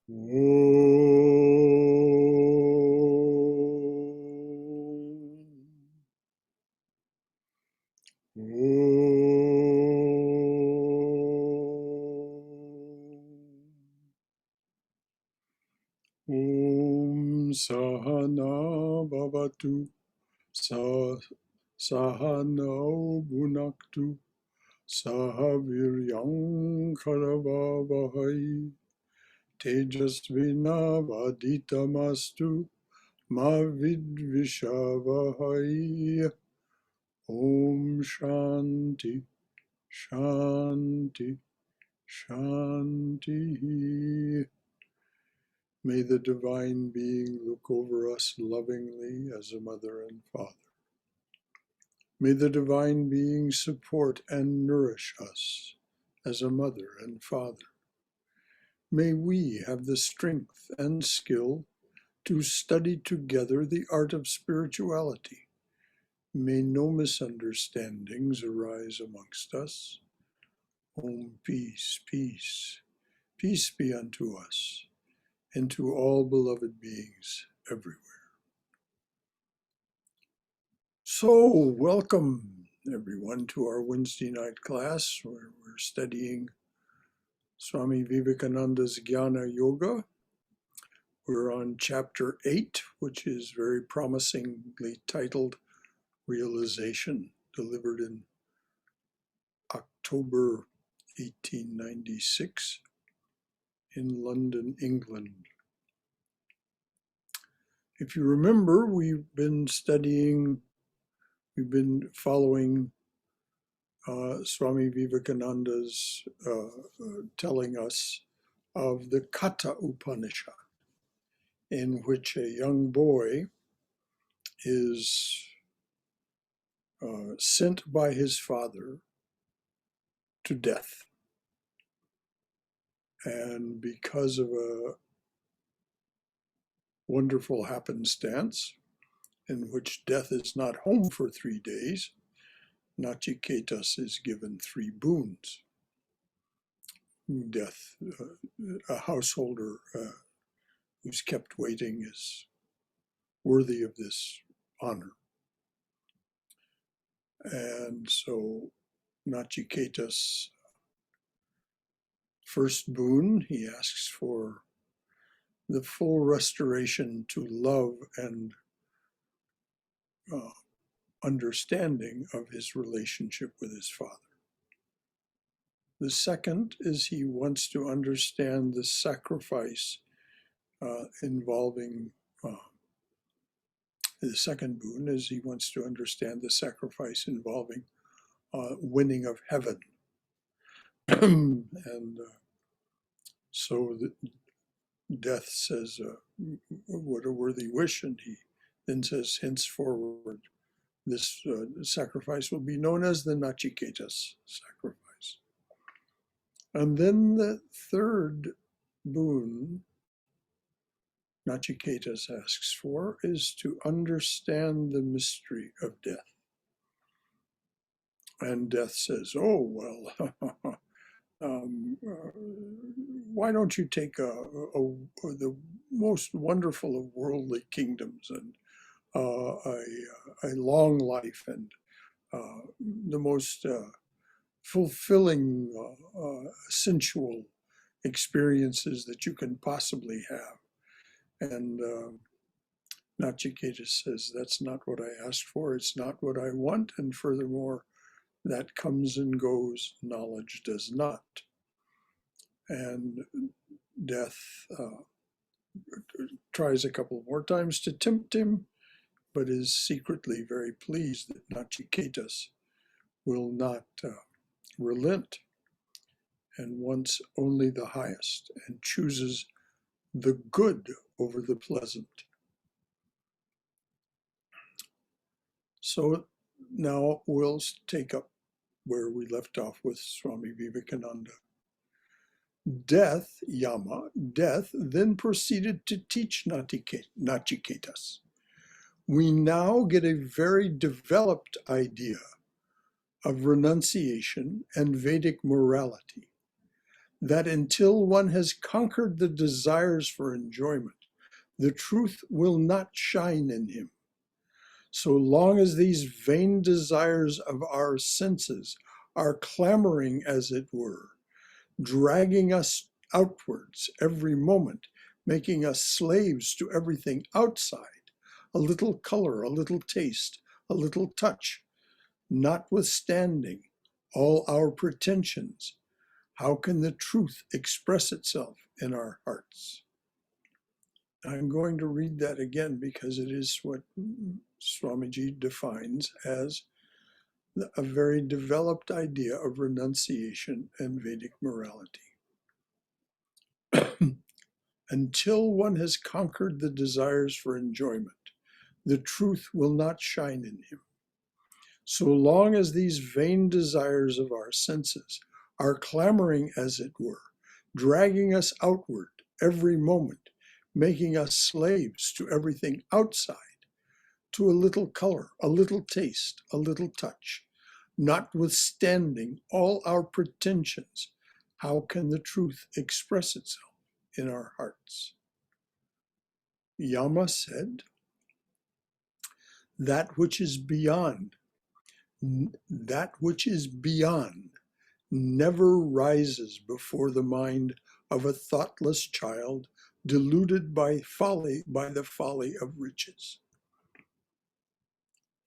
Om Sahana Bhavatu Sahana Bhunaktu Sahaviryam Karavavahai Tejasvina Vaditamastu Ma Vidvishavahai. Om Shanti Shanti Shanti. May the Divine Being look over us lovingly as a mother and father. May the Divine Being support and nourish us as a mother and father. May we have the strength and skill to study together the art of spirituality. May no misunderstandings arise amongst us. Om, peace, peace, peace be unto us and to all beloved beings everywhere. So, welcome everyone to our Wednesday night class where we're studying Swami Vivekananda's Gyana Yoga. We're on chapter 8, which is very promisingly titled Realization, delivered in October 1896 in London, England. If you remember, we've been following Swami Vivekananda's telling us of the Katha Upanishad, in which a young boy is sent by his father to death. And because of a wonderful happenstance, in which death is not home for 3 days, Nachiketas is given 3 boons. Death, a householder who's kept waiting is worthy of this honor. And so Nachiketas' first boon, he asks for the full restoration to love and understanding of his relationship with his father. The second is he wants to understand the sacrifice involving, the second boon is he wants to understand the sacrifice involving winning of heaven. And so the death says, what a worthy wish, and he then says, henceforward, this sacrifice will be known as the Nachiketas sacrifice. And then the third boon Nachiketas asks for is to understand the mystery of death. And death says, oh, well, why don't you take the most wonderful of worldly kingdoms and a long life and the most fulfilling sensual experiences that you can possibly have. And Nachiketas says, that's not what I asked for, it's not what I want, and furthermore, that comes and goes, knowledge does not. And death tries a couple more times to tempt him, but is secretly very pleased that Nachiketas will not relent and wants only the highest and chooses the good over the pleasant. So now we'll take up where we left off with Swami Vivekananda. Death, Yama, death, then proceeded to teach Nachiketas. We now get a very developed idea of renunciation and Vedic morality. that until one has conquered the desires for enjoyment, the truth will not shine in him. So long as these vain desires of our senses are clamoring, as it were, dragging us outwards every moment, making us slaves to everything outside, a little color, a little taste, a little touch, notwithstanding all our pretensions, how can the truth express itself in our hearts? I'm going to read that again because it is what Swamiji defines as a very developed idea of renunciation and Vedic morality. Until one has conquered the desires for enjoyment, the truth will not shine in him. So long as these vain desires of our senses are clamoring, as it were, dragging us outward every moment, making us slaves to everything outside, to a little color, a little taste, a little touch, notwithstanding all our pretensions, how can the truth express itself in our hearts? Yama said, that which is beyond never rises before the mind of a thoughtless child deluded by the folly of riches.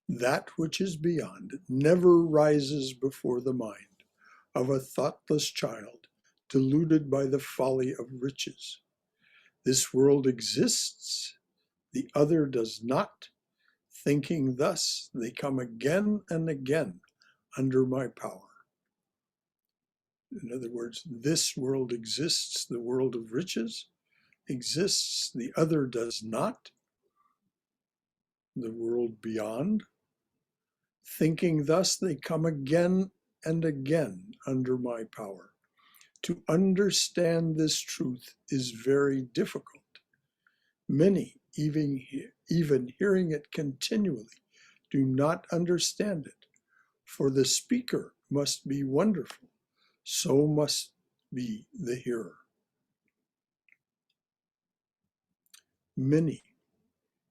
That which is beyond never rises before the mind of a thoughtless child deluded by the folly of riches. This world exists, the other does not. Thinking thus, they come again and again under my power. In other words, this world exists, the world of riches exists, the other does not. The world beyond. Thinking thus, they come again and again under my power. To understand this truth is very difficult. Many, even hearing it continually, do not understand it. For the speaker must be wonderful, so must be the hearer. Many,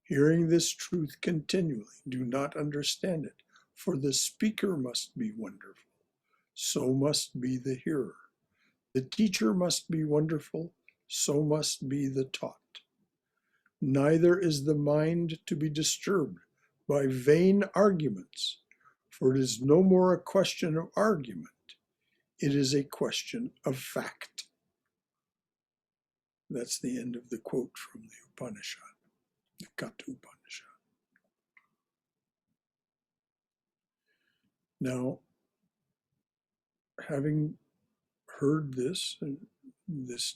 hearing this truth continually, do not understand it. For the speaker must be wonderful, so must be the hearer. The teacher must be wonderful, so must be the taught. Neither is the mind to be disturbed by vain arguments, for it is no more a question of argument, it is a question of fact. That's the end of the quote from the Upanishad, the Katha Upanishad. Now, having heard this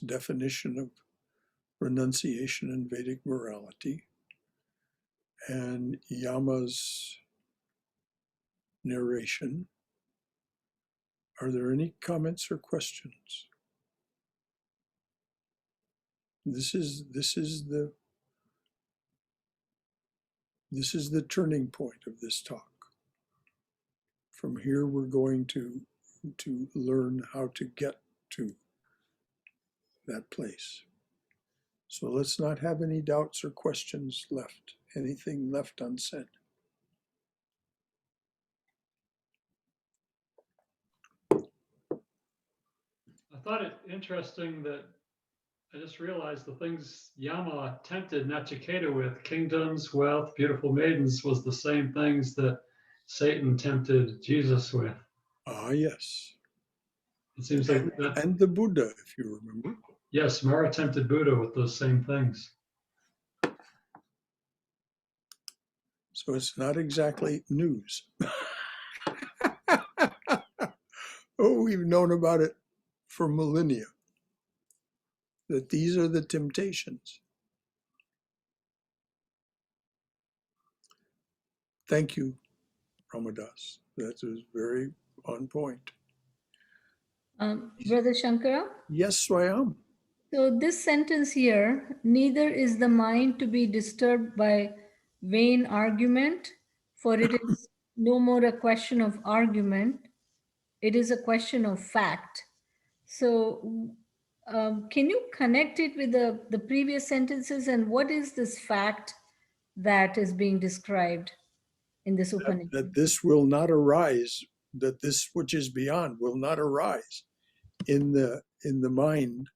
definition of renunciation and Vedic morality, and Yama's narration, are there any comments or questions? This is the turning point of this talk. From here, we're going to learn how to get to that place. So let's not have any doubts or questions left, anything left unsaid. I thought it interesting that I just realized the things Yama tempted Nachiketa with, kingdoms, wealth, beautiful maidens, was the same things that Satan tempted Jesus with. Ah, yes. It seems like that. And the Buddha, if you remember. Yes, Mara tempted Buddha with those same things. So it's not exactly news. Oh, we've known about it for millennia, that these are the temptations. Thank you, Ramadas. That was very on point. Brother Shankara? Yes, Swayam. So this sentence here, neither is the mind to be disturbed by vain argument, for it is no more a question of argument, it is a question of fact. So Can you connect it with the previous sentences, and what is this fact that is being described in this Upanishad? That this will not arise, that this which is beyond will not arise in the mind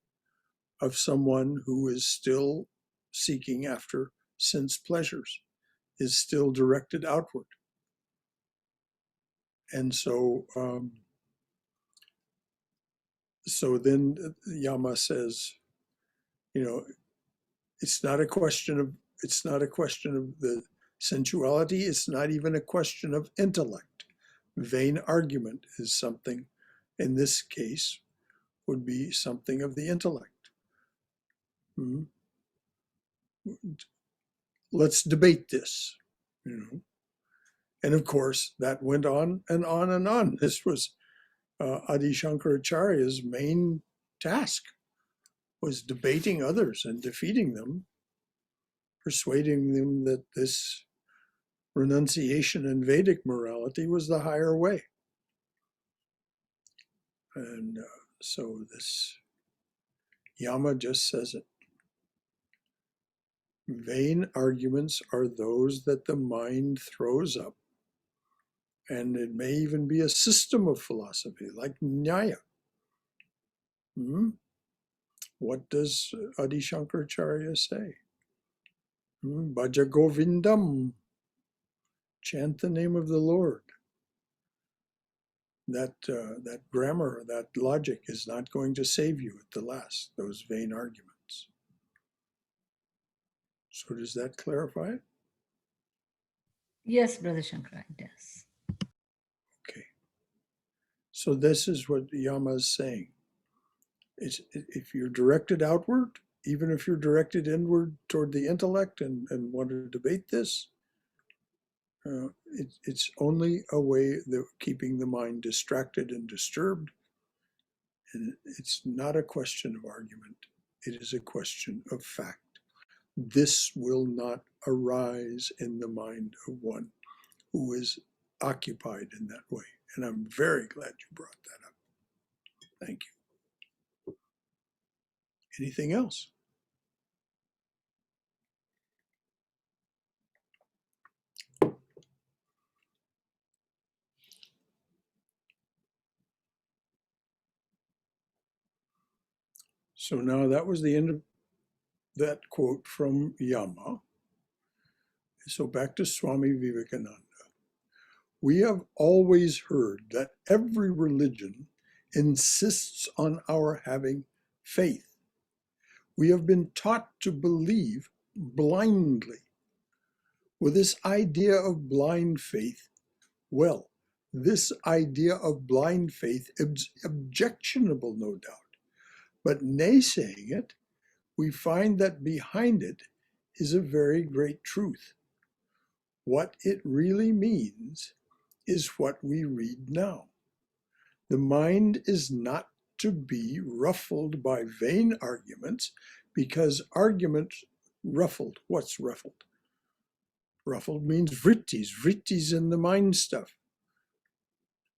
of someone who is still seeking after sense pleasures, is still directed outward. And so then Yama says, it's not a question of the sensuality. It's not even a question of intellect. Vain argument is something, in this case, would be something of the intellect. Let's debate this, And of course, that went on and on and on. This was Adi Shankaracharya's main task, was debating others and defeating them, persuading them that this renunciation and Vedic morality was the higher way. And so this Yama just says it. Vain arguments are those that the mind throws up, and it may even be a system of philosophy like Nyaya. What does Adi Shankaracharya say? Bhaja Govindam, chant the name of the Lord. That grammar, that logic is not going to save you at the last, those vain arguments. So does that clarify it? Yes, Brother Shankara, it does. Okay. So this is what Yama is saying. If you're directed outward, even if you're directed inward toward the intellect and want to debate this, it's only a way of keeping the mind distracted and disturbed. And it's not a question of argument. It is a question of fact. This will not arise in the mind of one who is occupied in that way. And I'm very glad you brought that up. Thank you. Anything else? So now that was the end of that quote from Yama. So back to Swami Vivekananda. We have always heard that every religion insists on our having faith. We have been taught to believe blindly. With this idea of blind faith, well, this idea of blind faith is objectionable, no doubt. But naysaying it, we find that behind it is a very great truth. What it really means is what we read now. The mind is not to be ruffled by vain arguments, because arguments ruffled. What's ruffled? Ruffled means vrittis in the mind stuff.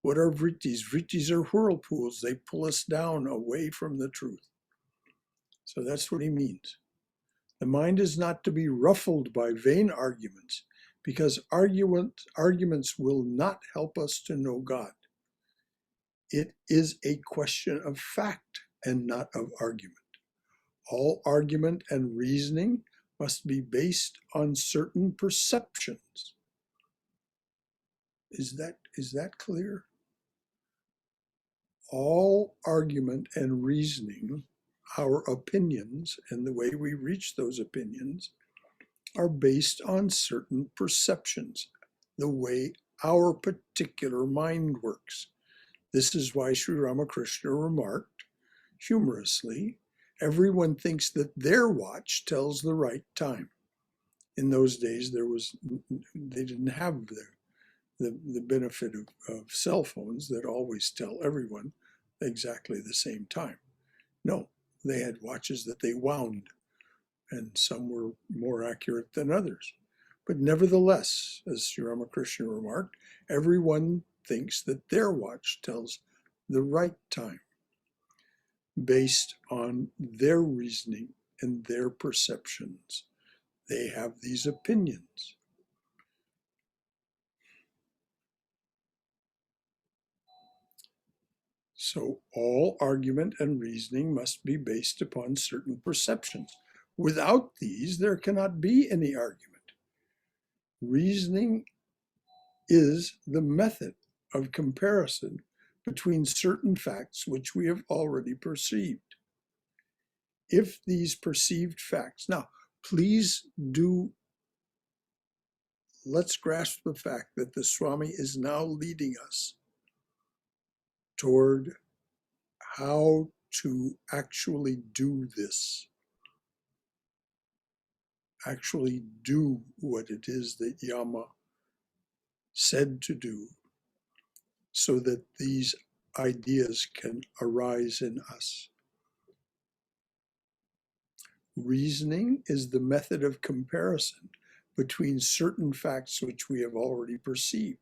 What are vrittis? Vrittis are whirlpools. They pull us down away from the truth. So that's what he means. The mind is not to be ruffled by vain arguments, because arguments will not help us to know God. It is a question of fact and not of argument. All argument and reasoning must be based on certain perceptions. Is that clear? All argument and reasoning, our opinions and the way we reach those opinions, are based on certain perceptions, the way our particular mind works. This is why Sri Ramakrishna remarked humorously, everyone thinks that their watch tells the right time. In those days, they didn't have the benefit of cell phones that always tell everyone exactly the same time. No, they had watches that they wound, and some were more accurate than others. But nevertheless, as Sri Ramakrishna remarked, everyone thinks that their watch tells the right time. based on their reasoning and their perceptions. They have these opinions. So all argument and reasoning must be based upon certain perceptions. Without these, there cannot be any argument. Reasoning is the method of comparison between certain facts which we have already perceived. If these perceived facts, now please do, let's grasp the fact that the Swami is now leading us toward how to actually do this, actually do what it is that Yama said to do, so that these ideas can arise in us. Reasoning is the method of comparison between certain facts which we have already perceived.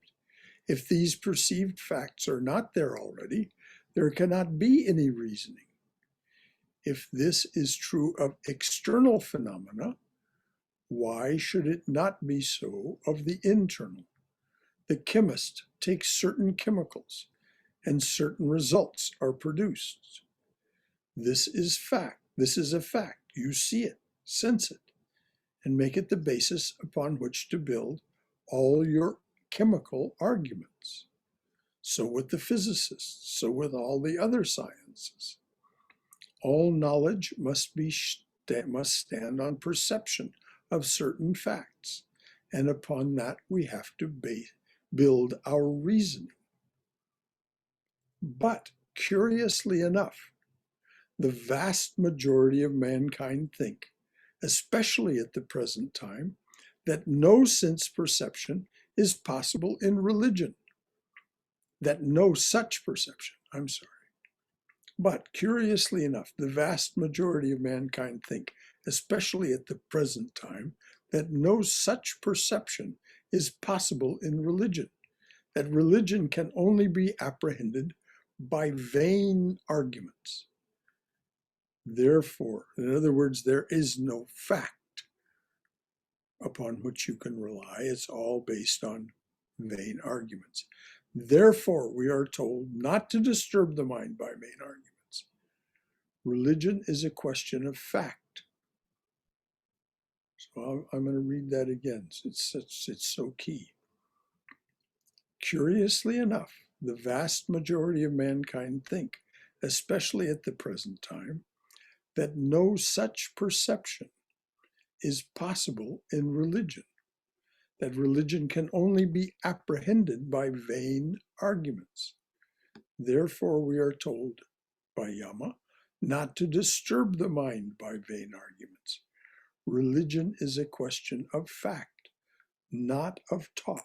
If these perceived facts are not there already, there cannot be any reasoning. If this is true of external phenomena, why should it not be so of the internal? The chemist takes certain chemicals and certain results are produced. This is fact. This is a fact. You see it, sense it, and make it the basis upon which to build all your chemical arguments. So with the physicists, so with all the other sciences. All knowledge must stand on perception of certain facts, and upon that we have to build our reasoning. But curiously enough, the vast majority of mankind think, especially at the present time, that no sense perception is possible in religion. That no such perception, But curiously enough, the vast majority of mankind think, especially at the present time, that no such perception is possible in religion. That religion can only be apprehended by vain arguments. Therefore, in other words, there is no fact upon which you can rely. It's all based on vain arguments. Therefore, we are told not to disturb the mind by vain arguments. Religion is a question of fact. So I'm going to read that again. It's so key. Curiously enough, the vast majority of mankind think, especially at the present time, that no such perception is possible in religion, that religion can only be apprehended by vain arguments. Therefore, we are told by Yama not to disturb the mind by vain arguments. Religion is a question of fact, not of talk.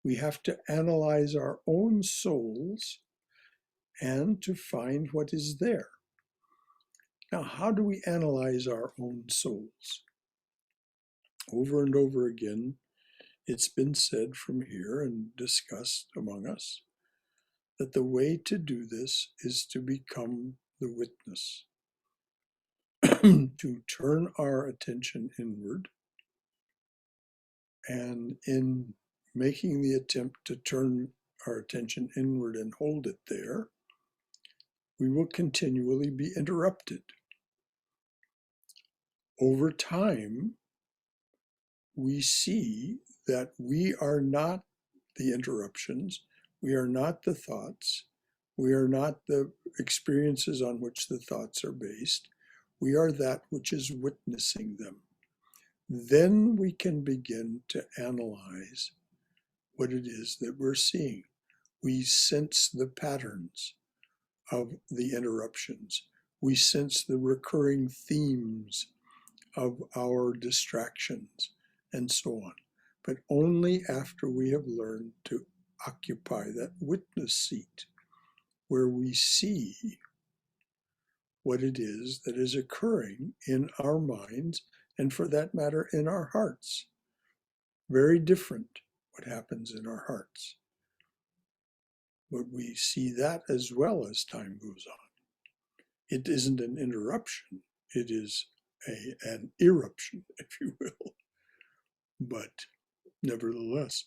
We have to analyze our own souls and to find what is there. Now, how do we analyze our own souls? Over and over again, it's been said from here and discussed among us that the way to do this is to become the witness, to turn our attention inward, and in making the attempt to turn our attention inward and hold it there, we will continually be interrupted. Over time, we see that we are not the interruptions, we are not the thoughts, we are not the experiences on which the thoughts are based, we are that which is witnessing them. Then we can begin to analyze what it is that we're seeing. We sense the patterns of the interruptions. We sense the recurring themes of our distractions and so on. But only after we have learned to occupy that witness seat where we see what it is that is occurring in our minds and, for that matter, in our hearts. Very different what happens in our hearts. But we see that as well as time goes on. It isn't an interruption. It is an eruption, if you will. But nevertheless,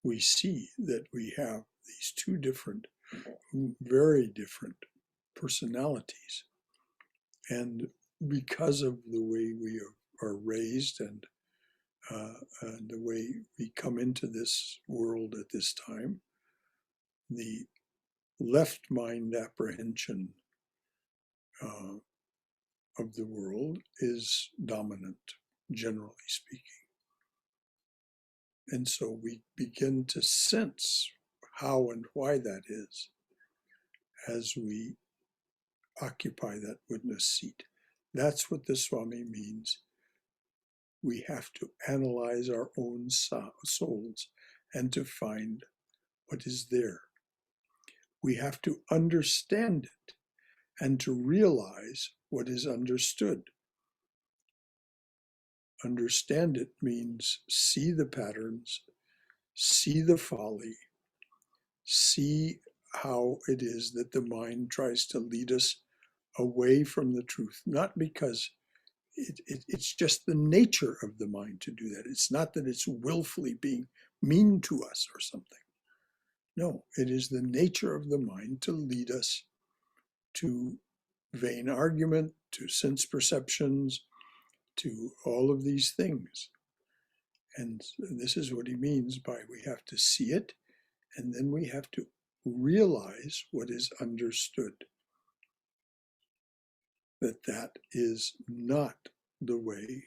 we see that we have these two different, very different personalities. And because of the way we are raised and the way we come into this world at this time, the left mind apprehension of the world is dominant, generally speaking. And so we begin to sense how and why that is as we occupy that witness seat. That's what the Swami means. We have to analyze our own souls and to find what is there. We have to understand it and to realize what is understood. Understand it means see the patterns, see the folly, see how it is that the mind tries to lead us away from the truth, not because it's just the nature of the mind to do that. It's not that it's willfully being mean to us or something. No, it is the nature of the mind to lead us to vain argument, to sense perceptions, to all of these things. And this is what he means by we have to see it, and then we have to realize what is understood. That is not the way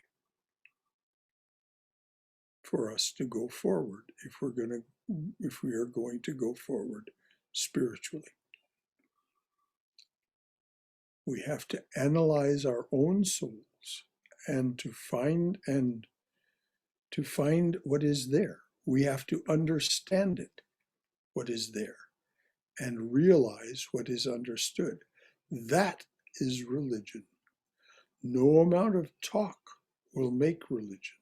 for us to go forward if we are going to go forward spiritually. We have to analyze our own souls and to find what is there. We have to understand it, what is there, and realize what is understood. That is religion. No amount of talk will make religion.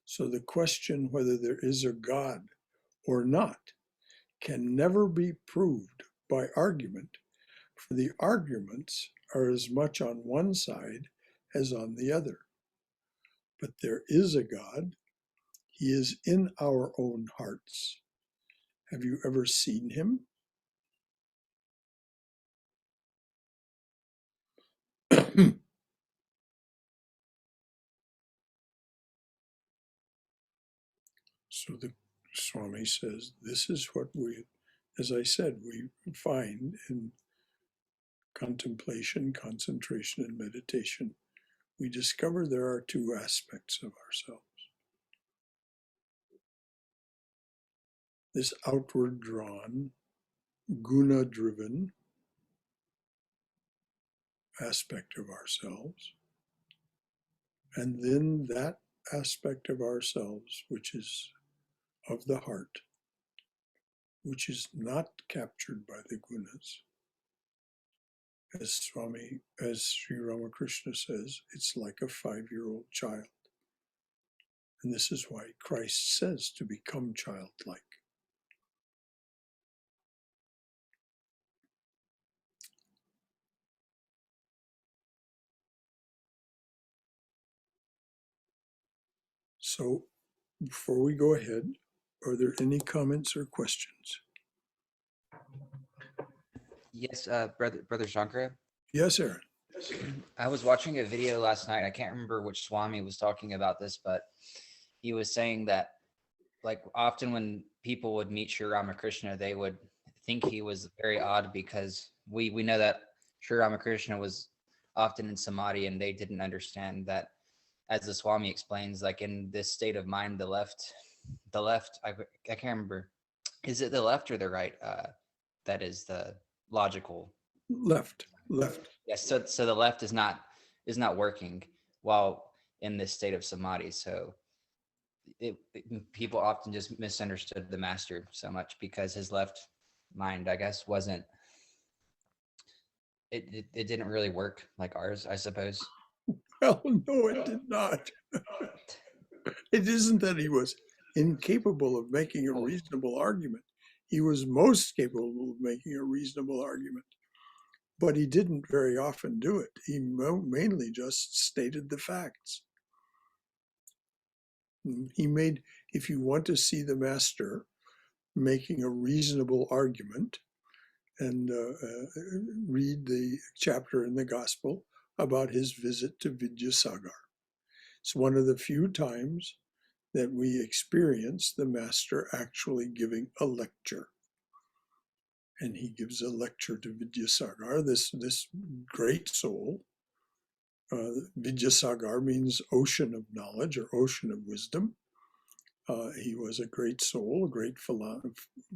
So the question whether there is a God or not can never be proved by argument, for the arguments are as much on one side as on the other. But there is a God. He is in our own hearts. Have you ever seen him? So the Swami says, this is what we, as I said, we find in contemplation, concentration, and meditation. We discover there are two aspects of ourselves. This outward drawn, guna-driven aspect of ourselves, and then that aspect of ourselves which is of the heart, which is not captured by the gunas. As Sri Ramakrishna says, it's like a 5-year-old child. And this is why Christ says to become childlike. So before we go ahead, are there any comments or questions? Yes, brother Shankara. Yes, Aaron. I was watching a video last night. I can't remember which Swami was talking about this, but he was saying that, like, often when people would meet Sri Ramakrishna, they would think he was very odd because we know that Sri Ramakrishna was often in samadhi, and they didn't understand that, as the Swami explains, like in this state of mind, the left, I can't remember. Is it the left or the right? That is the logical. Left. Yes. So the left is not working while in this state of samadhi. So people often just misunderstood the master so much because his left mind, I guess, wasn't. It didn't really work like ours, I suppose. Well, no, it did not. It isn't that he was incapable of making a reasonable argument. He was most capable of making a reasonable argument. but he didn't very often do it. He mainly just stated the facts. He made, if you want to see the master making a reasonable argument, and read the chapter in the Gospel about his visit to Vidyasagar. It's one of the few times that we experience the master actually giving a lecture. And he gives a lecture to Vidyasagar, this great soul. Vidyasagar means ocean of knowledge or ocean of wisdom. He was a great soul, a great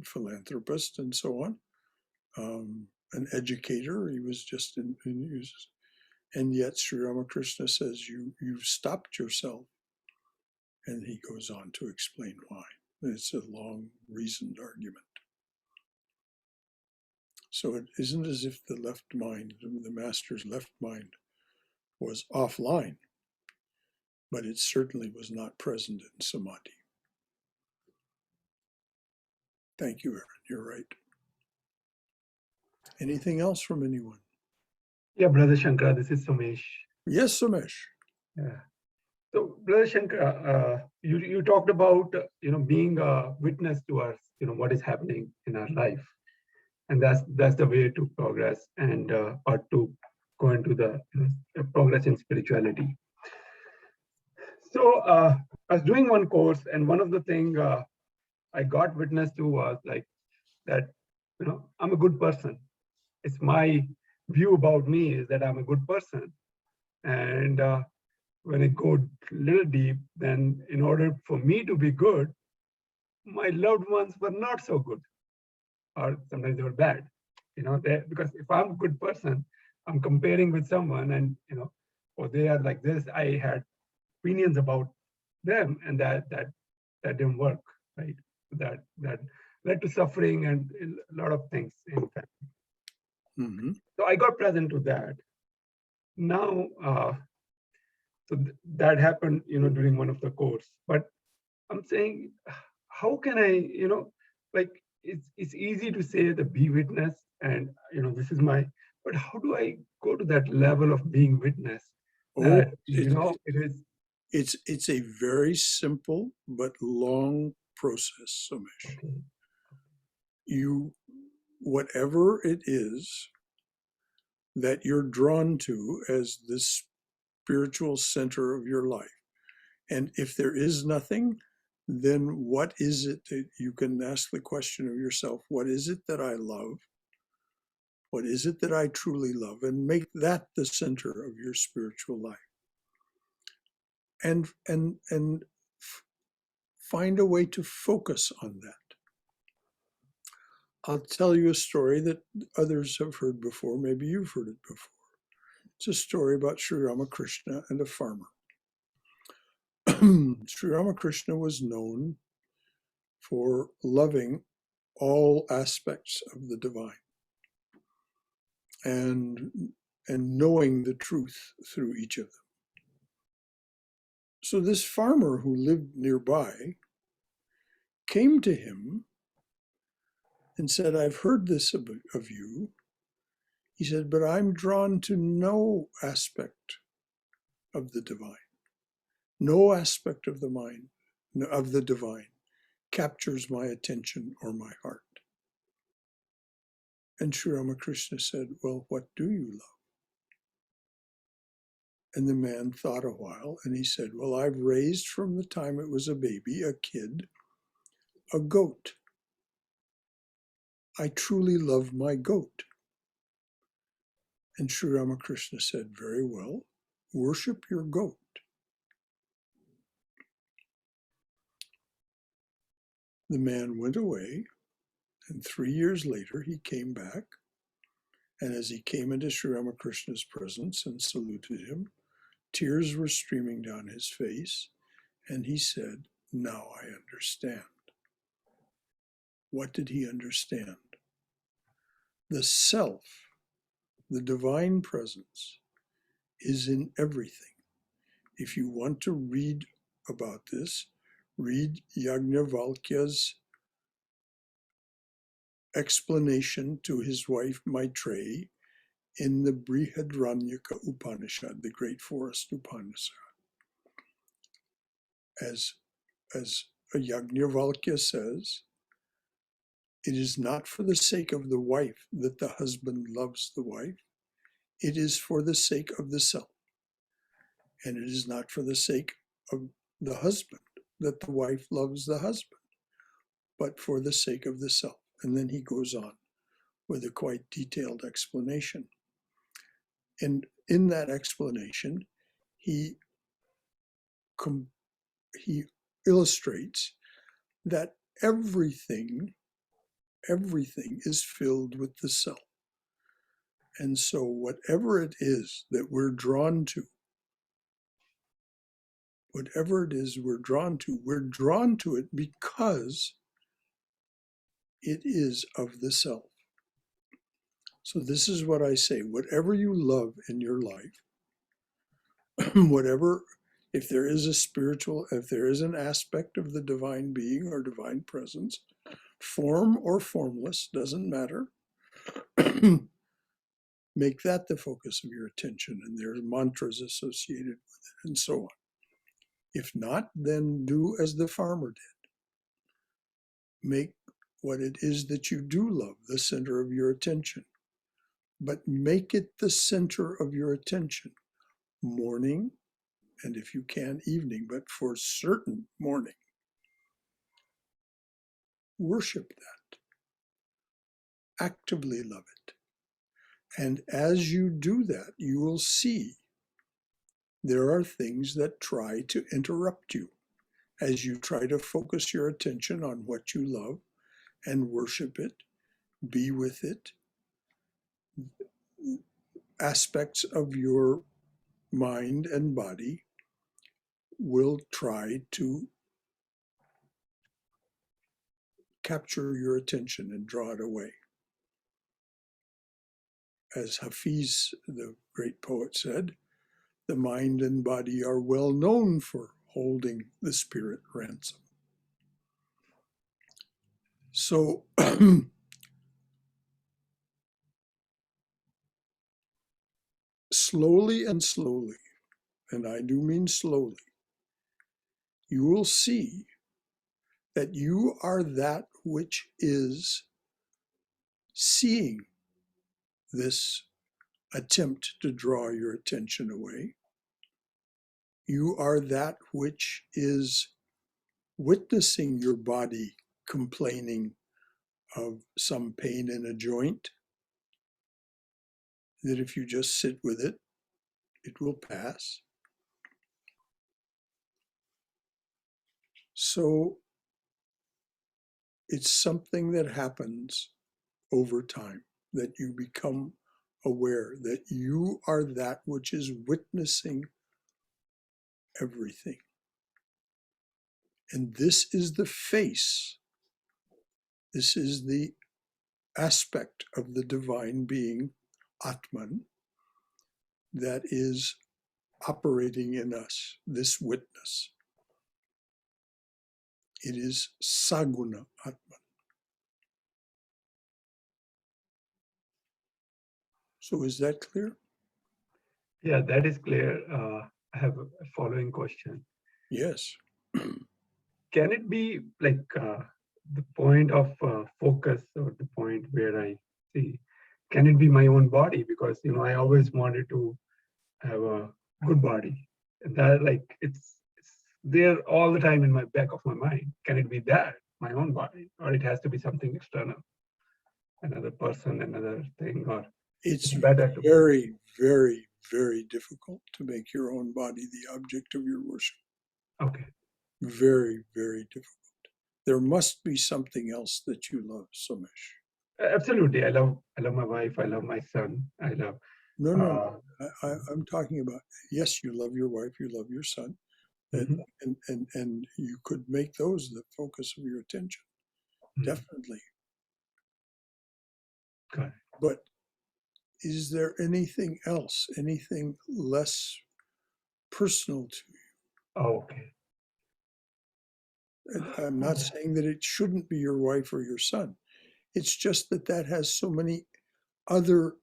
philanthropist, and so on. An educator, he was just and yet Sri Ramakrishna says, you've stopped yourself. And he goes on to explain why. It's a long, reasoned argument. So it isn't as if the left mind, the master's left mind, was offline, but it certainly was not present in samadhi. Thank you, Aaron. You're right. Anything else from anyone? Yeah, Brother Shankara, this is Somesh. Yes, Somesh. Yeah. So, Brother Shankara, you talked about being a witness to us, what is happening in our life, and that's the way to progress and or to go into the progress in spirituality. So, I was doing one course, and one of the things I got witness to was like that, I'm a good person. It's my view about me is that I'm a good person, and when I go a little deep, then in order for me to be good, my loved ones were not so good, or sometimes they were bad. Because if I'm a good person, I'm comparing with someone, and or they are like this. I had opinions about them, and that didn't work, right? That led to suffering and a lot of things in fact. Mm-hmm. So I got present to that. Now, so that happened, during one of the course. But I'm saying, how can I, like it's easy to say the be witness, and this is my. But how do I go to that level of being witness? That it is. It's a very simple but long process, Somesh. Okay. Whatever it is that you're drawn to as the spiritual center of your life, and if there is nothing, then what is it that you can ask the question of yourself? What is it that I love? What is it that I truly love? And make that the center of your spiritual life. And find a way to focus on that. I'll tell you a story that others have heard before. Maybe you've heard it before. It's a story about Sri Ramakrishna and a farmer. Sri Ramakrishna was known for loving all aspects of the divine and knowing the truth through each of them. So this farmer who lived nearby came to him and said, I've heard this of you. He said, but I'm drawn to no aspect of the divine. No aspect of the mind, of the divine, captures my attention or my heart. And Sri Ramakrishna said, well, what do you love? And the man thought a while, and he said, well, I've raised from the time it was a baby, a kid, a goat. I truly love my goat. And Sri Ramakrishna said, very well, worship your goat. The man went away, and 3 years later he came back. And as he came into Sri Ramakrishna's presence and saluted him, tears were streaming down his face, and he said, now I understand. What did he understand? The self, the divine presence, is in everything. If you want to read about this, read Yajnavalkya's explanation to his wife Maitreyi in the Brihadranyaka Upanishad, the Great Forest Upanishad. As Yajnavalkya says, it is not for the sake of the wife that the husband loves the wife. It is for the sake of the self. And it is not for the sake of the husband that the wife loves the husband, but for the sake of the self. And then he goes on with a quite detailed explanation. And in that explanation, he illustrates that everything is filled with the self. And so whatever it is that we're drawn to, we're drawn to it because it is of the self. So this is what I say, whatever you love in your life, whatever, if there is an aspect of the divine being or divine presence, form or formless, doesn't matter, make that the focus of your attention, and there are mantras associated with it and so on. If not, then do as the farmer did. Make what it is that you do love the center of your attention, but make it the center of your attention morning, and if you can, evening, but for certain morning. Worship that. Actively love it. And as you do that, you will see there are things that try to interrupt you as you try to focus your attention on what you love and worship it, be with it. Aspects of your mind and body will try to capture your attention and draw it away. As Hafiz, the great poet, said, the mind and body are well known for holding the spirit ransom. So slowly and slowly, and I do mean slowly, you will see that you are that which is seeing this attempt to draw your attention away. You are that which is witnessing your body complaining of some pain in a joint, that if you just sit with it, it will pass. So it's something that happens over time, that you become aware that you are that which is witnessing everything. And this is the face, this is the aspect of the divine being, Atman, that is operating in us, this witness. It is Saguna Atman. So is that clear? Yeah, that is clear. I have a following question. Yes. Can it be like the point of focus, or the point where I see, can it be my own body? Because, I always wanted to have a good body. And that, like, it's there all the time in my back of my mind. Can it be that, my own body? Or it has to be something external, another person, another thing, or It's better to very, very, very difficult to make your own body the object of your worship. Okay. Very, very difficult. There must be something else that you love, Somesh. Absolutely. I love my wife. I love my son. I love. No. I'm talking about, yes, you love your wife, you love your son, and you could make those the focus of your attention. Definitely. Got it. But is there anything else, anything less personal to you? Oh, okay. And I'm not saying that it shouldn't be your wife or your son. It's just that has so many other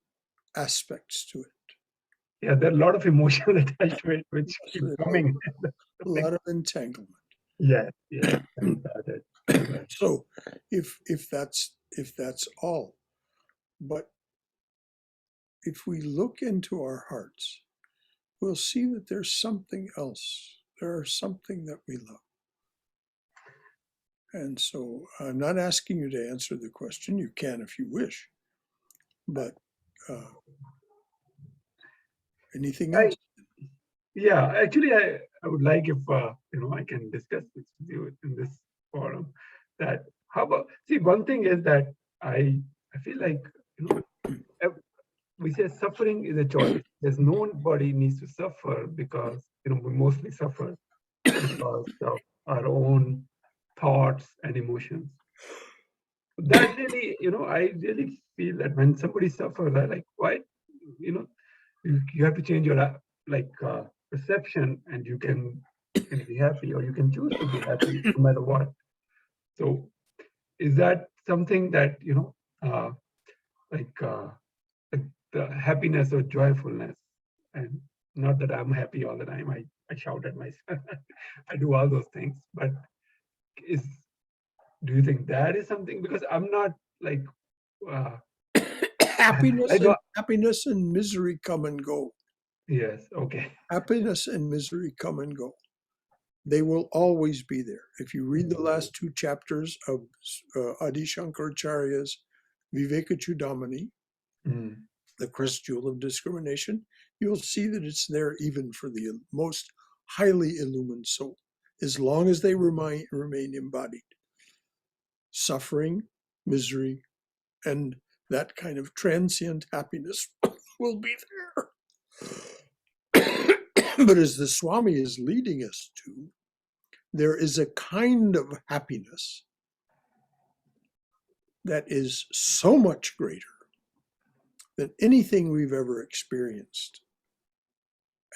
aspects to it. Yeah, there are a lot of emotions attached to it, which keep coming. A lot of entanglement. Yes, yes. Got it. So if that's all, but if we look into our hearts, we'll see that there's something else. There's something that we love. And so I'm not asking you to answer the question. You can if you wish. But anything else? Yeah, actually, I would like if I can discuss this with you in this forum. That how about one thing is that I feel like we say suffering is a choice. There's nobody needs to suffer because we mostly suffer because of our own thoughts and emotions. That really, I really feel that when somebody suffers, I like why, you have to change your perception, and you can be happy, or you can choose to be happy no matter what. So, is that something that like the happiness or joyfulness? And not that I'm happy all the time. I shout at myself. I do all those things, but do you think that is something? Because I'm not like happiness and misery come and go. Yes. Okay. Happiness and misery come and go. They will always be there. If you read the last two chapters of Adi Shankaracharya's Vivekachudamani, the crest jewel of discrimination, you'll see that it's there even for the most highly illumined soul, as long as they remain embodied. Suffering, misery, and that kind of transient happiness will be there. But as the Swami is leading us to, there is a kind of happiness that is so much greater than anything we've ever experienced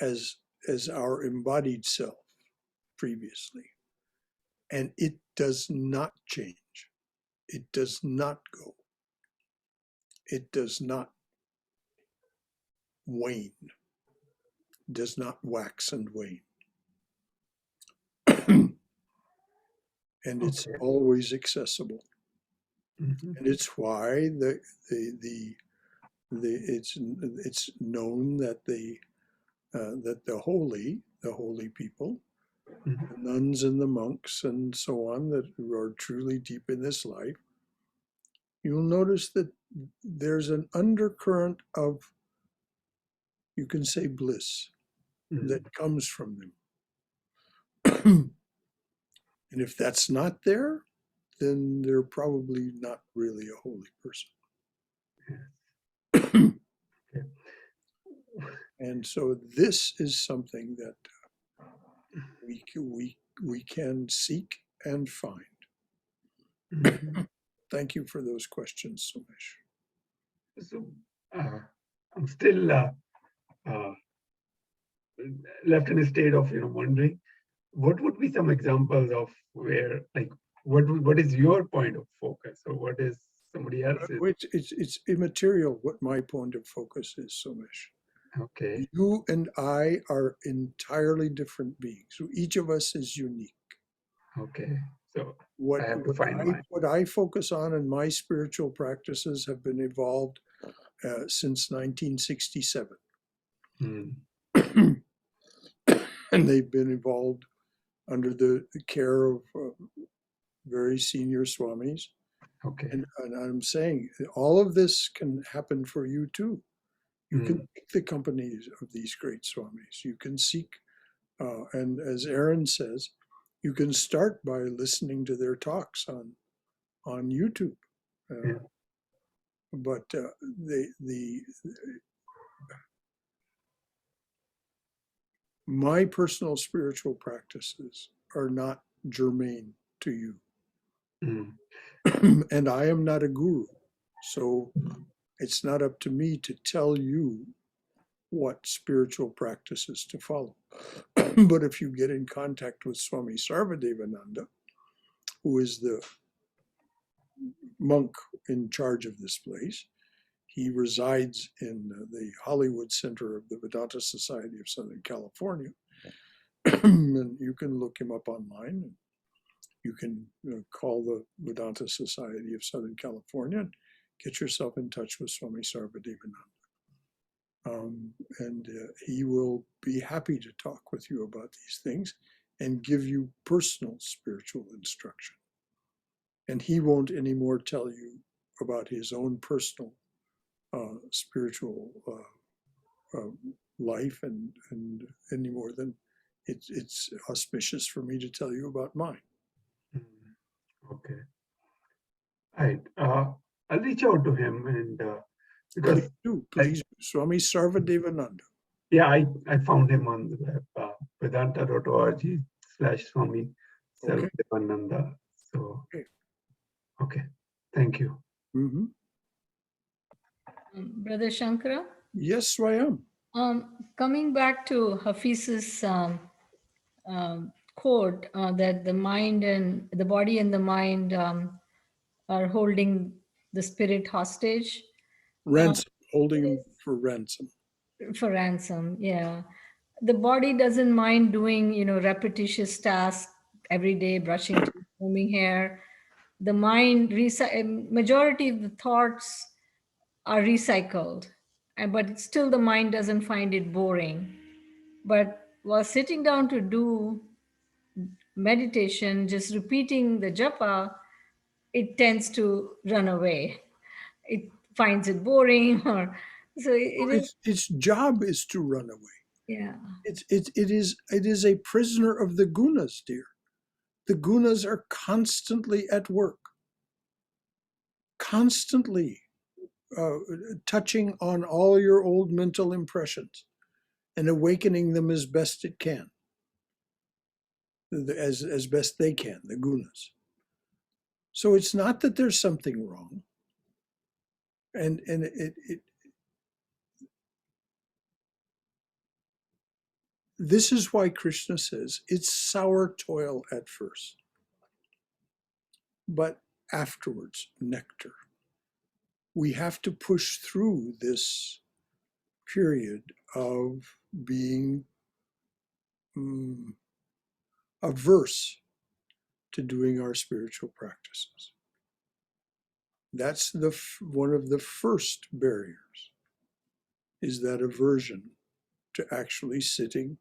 as our embodied self previously. And it does not change. It does not go. It does not wane. It does not wax and wane. And it's always accessible. And it's why it's known that the holy people, the nuns and the monks and so on, that are truly deep in this life, you'll notice that there's an undercurrent of, you can say, bliss that comes from them. And if that's not there, then they're probably not really a holy person. And so this is something that we can seek and find. Thank you for those questions, Sumesh. So I'm still left in a state of wondering, what would be some examples of where, like, what is your point of focus, or what is somebody else's? It's immaterial what my point of focus is, Sumesh. Okay. You and I are entirely different beings. So each of us is unique. Okay. So What I have to find mine. What I focus on in my spiritual practices have been evolved since 1967. And they've been evolved under the care of very senior swamis. Okay. And I'm saying all of this can happen for you too. You can seek the companies of these great swamis. You can seek, and as Aaron says, you can start by listening to their talks on YouTube. But my personal spiritual practices are not germane to you. And I am not a guru. So it's not up to me to tell you what spiritual practices to follow. But if you get in contact with Swami Sarvadevananda, who is the monk in charge of this place, He resides in the Hollywood Center of the Vedanta Society of Southern California. And you can look him up online. You can call the Vedanta Society of Southern California and get yourself in touch with Swami Sarvadivananda. And he will be happy to talk with you about these things and give you personal spiritual instruction. And he won't anymore tell you about his own personal spiritual life and any more than it's auspicious for me to tell you about mine. Okay. Right. I'll reach out to him and because Please do. Please do. Swami Sarvadivananda. yeah, I found him on the web, vedanta.org/Swami Okay. Sarvadivananda. So Okay. okay. Thank you. Mm-hmm. Brother Shankara? Yes, I am. Coming back to Hafiz's quote that the mind and the body and the mind are holding the spirit hostage. Ransom, holding him for ransom. For ransom, yeah. The body doesn't mind doing, repetitious tasks every day, brushing teeth, combing hair. The mind, majority of the thoughts are recycled, but still the mind doesn't find it boring. But while sitting down to do meditation, just repeating the japa, it tends to run away. It finds it boring, or so it is. Its job is to run away. Yeah. It is a prisoner of the gunas, dear. The gunas are constantly at work, constantly touching on all your old mental impressions and awakening them as best it can, as best they can, the gunas. So it's not that there's something wrong. And this is why Krishna says it's sour toil at first, but afterwards, nectar. We have to push through this period of being averse to doing our spiritual practices. That's one of the first barriers, is that aversion to actually sitting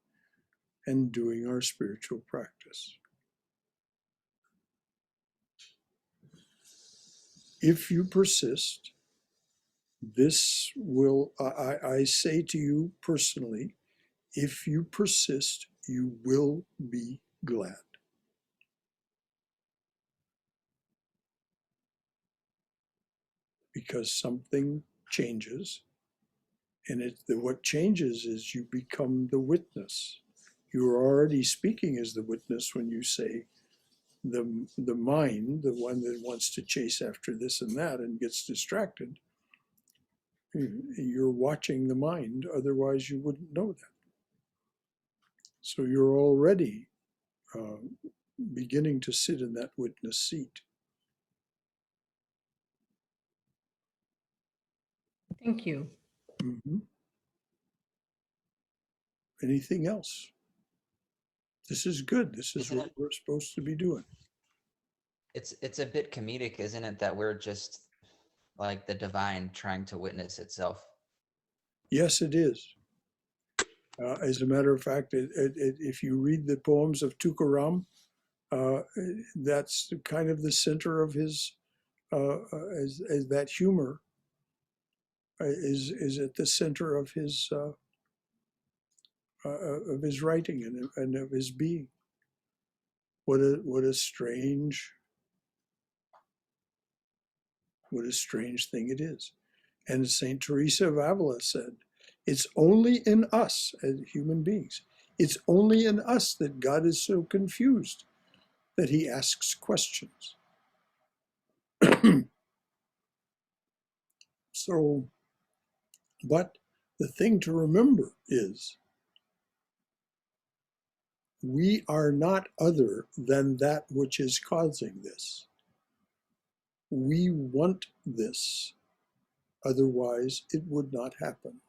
and doing our spiritual practice. If you persist, this will, I say to you personally, if you persist, you will be glad. Because something changes, and what changes is you become the witness. You're already speaking as the witness when you say the mind, the one that wants to chase after this and that and gets distracted. You're watching the mind, otherwise you wouldn't know that. So you're already beginning to sit in that witness seat. Thank you. Mm-hmm. Anything else? This is good. This is what we're supposed to be doing. It's a bit comedic, isn't it, that we're just like the divine trying to witness itself? Yes, it is. As a matter of fact, if you read the poems of Tukaram, that's kind of the center of his, as that humor is at the center of his writing and of his being. What a strange thing it is. And Saint Teresa of Avila said, it's only in us as human beings. It's only in us that God is so confused that he asks questions. So, but the thing to remember is we are not other than that which is causing this. We want this. Otherwise, it would not happen.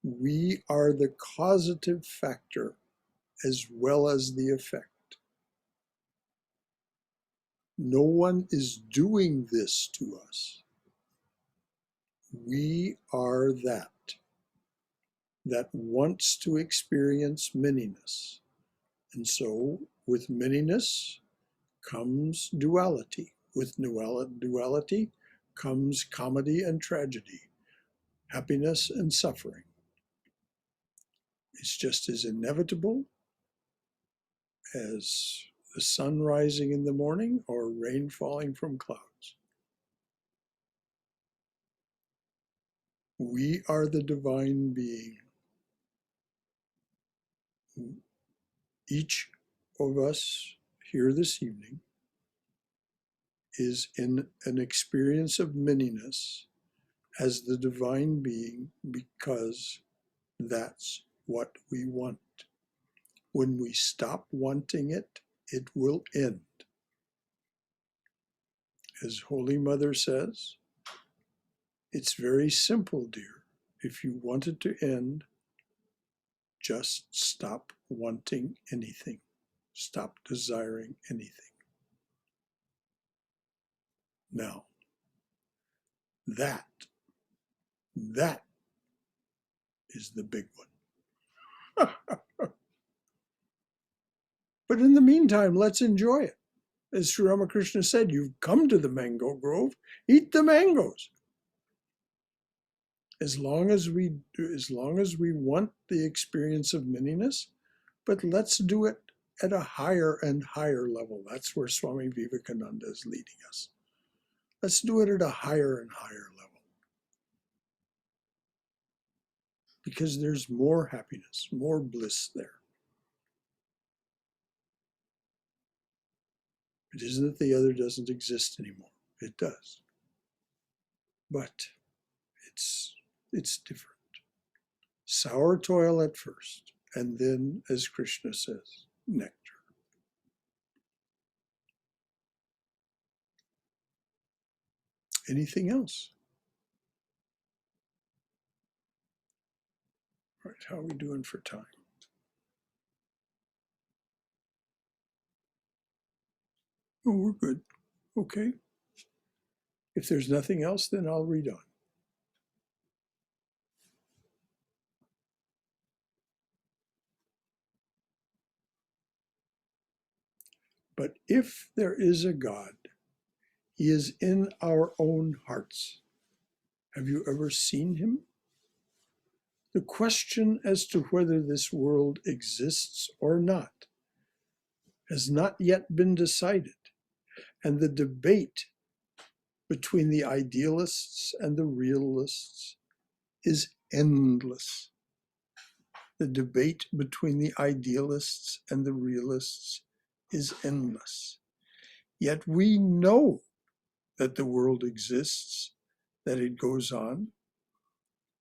We are the causative factor as well as the effect. No one is doing this to us. We are that wants to experience manyness. And so with manyness comes duality. With duality comes comedy and tragedy, happiness and suffering. It's just as inevitable as the sun rising in the morning or rain falling from clouds. We are the divine being. Each of us here this evening is in an experience of manyness as the divine being because that's what we want. When we stop wanting it, it will end. As Holy Mother says, it's very simple, dear. If you want it to end, just stop wanting anything. Stop desiring anything. Now, that is the big one. But in the meantime, let's enjoy it. As Sri Ramakrishna said, you've come to the mango grove, eat the mangoes. As long as we want the experience of manyness, but let's do it at a higher and higher level. That's where Swami Vivekananda is leading us. Let's do it at a higher and higher level. Because there's more happiness, more bliss there. It isn't that the other doesn't exist anymore. It does. But it's different. Sour toil at first, and then, as Krishna says, nectar. Anything else? All right, how are we doing for time? Oh, we're good. Okay. If there's nothing else, then I'll read on. But if there is a God, he is in our own hearts. Have you ever seen him? The question as to whether this world exists or not has not yet been decided, and the debate between the idealists and the realists is endless. The debate between the idealists and the realists is endless. Yet we know that the world exists, that it goes on.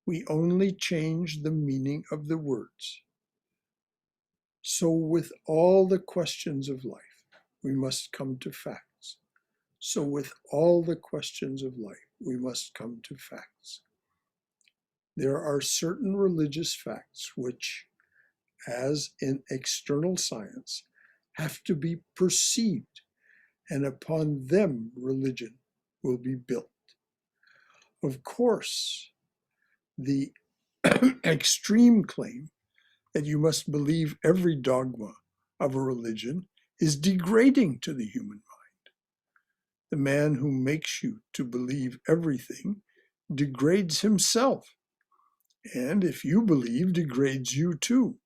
We only change the meaning of the words. So with all the questions of life, we must come to facts. So with all the questions of life, we must come to facts. There are certain religious facts which, as in external science, have to be perceived, and upon them religion will be built. Of course, the extreme claim that you must believe every dogma of a religion is degrading to the human mind. The man who makes you to believe everything degrades himself, and if you believe, degrades you too.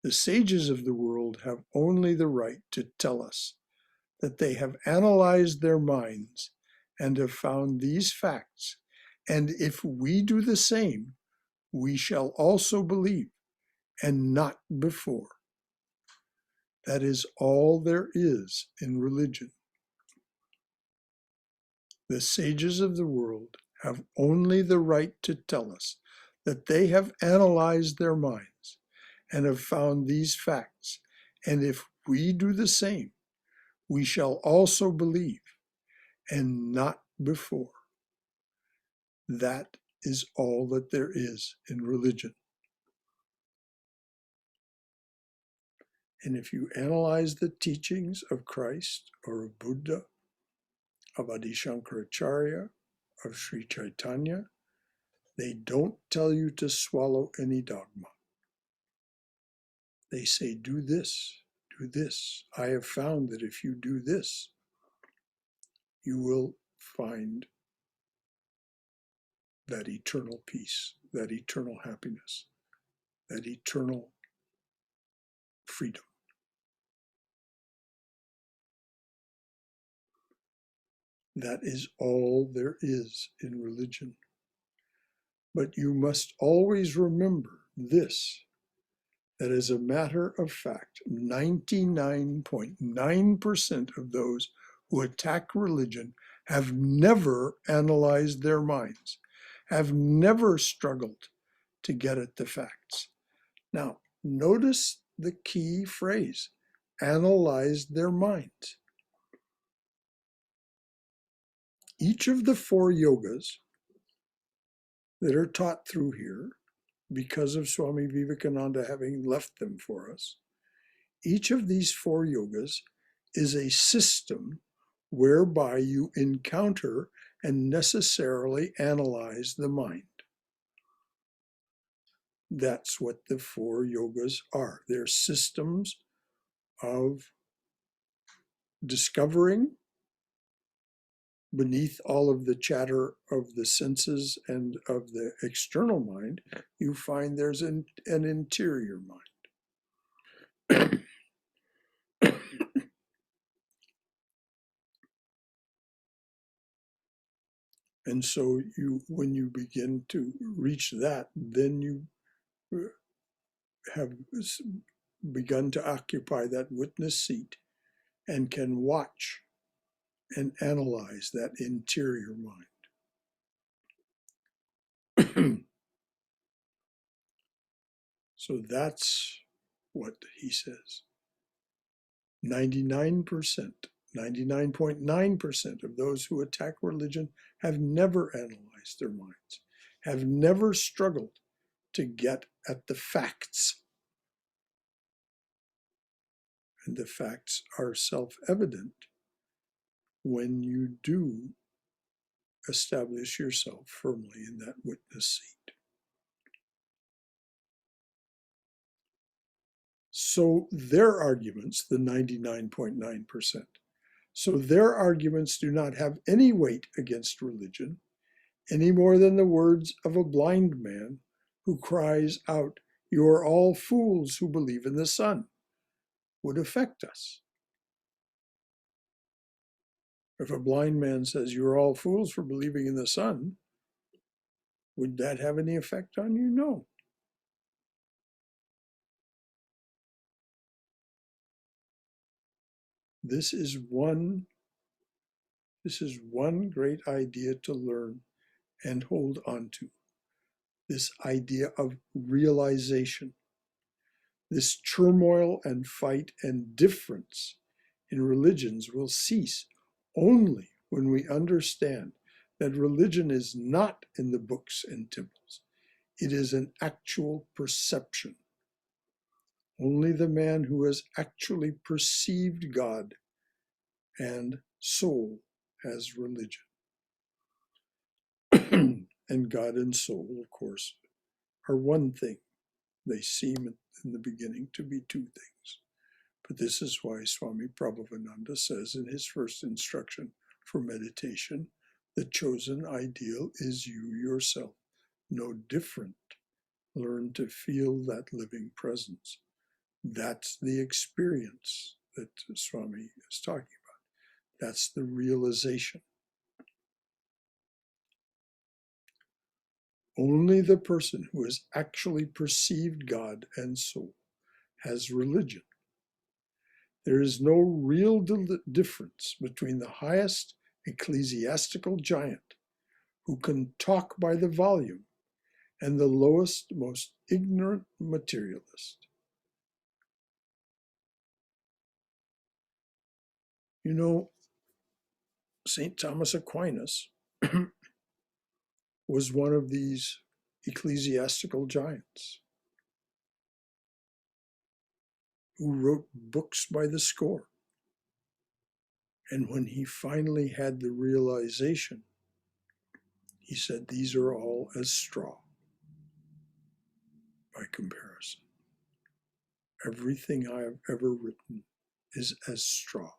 The sages of the world have only the right to tell us that they have analyzed their minds and have found these facts, and if we do the same, we shall also believe, and not before. That is all there is in religion. The sages of the world have only the right to tell us that they have analyzed their minds and have found these facts, and if we do the same, we shall also believe, and not before. That is all that there is in religion. And if you analyze the teachings of Christ or of Buddha, of Adi Shankaracharya, of Sri Chaitanya, they don't tell you to swallow any dogma. They say, do this, do this. I have found that if you do this, you will find that eternal peace, that eternal happiness, that eternal freedom. That is all there is in religion. But you must always remember this, that as a matter of fact, 99.9% of those who attack religion have never analyzed their minds, have never struggled to get at the facts. Now, notice the key phrase, analyzed their minds. Each of the 4 yogas that are taught through here, because of Swami Vivekananda having left them for us, each of these 4 yogas is a system whereby you encounter and necessarily analyze the mind. That's what the 4 yogas are. They're systems of discovering beneath all of the chatter of the senses and of the external mind, you find there's an interior mind. And so when you begin to reach that, then you have begun to occupy that witness seat and can watch and analyze that interior mind. So that's what he says. 99%, 99.9% of those who attack religion have never analyzed their minds, have never struggled to get at the facts. And the facts are self-evident when you do establish yourself firmly in that witness seat. So their arguments, the 99.9%, so their arguments do not have any weight against religion, any more than the words of a blind man who cries out, "You are all fools who believe in the sun," would affect us. If a blind man says, "You're all fools for believing in the sun," would that have any effect on you? No. This is one great idea to learn and hold on to. This idea of realization. This turmoil and fight and difference in religions will cease only when we understand that religion is not in the books and temples. It is an actual perception. Only the man who has actually perceived God and soul has religion. And God and soul, of course, are one thing. They seem in the beginning to be 2 things. But this is why Swami Prabhavananda says in his first instruction for meditation, the chosen ideal is you yourself, no different. Learn to feel that living presence. That's the experience that Swami is talking about. That's the realization. Only the person who has actually perceived God and soul has religion. There is no real difference between the highest ecclesiastical giant who can talk by the volume and the lowest, most ignorant materialist. You know, St. Thomas Aquinas was one of these ecclesiastical giants who wrote books by the score. And when he finally had the realization, he said, these are all as straw by comparison. Everything I have ever written is as straw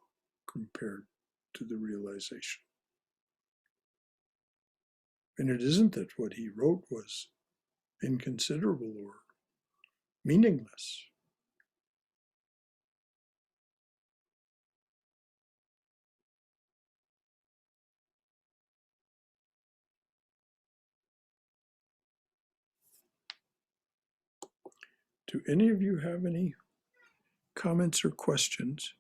compared to the realization. And it isn't that what he wrote was inconsiderable or meaningless. Do any of you have any comments or questions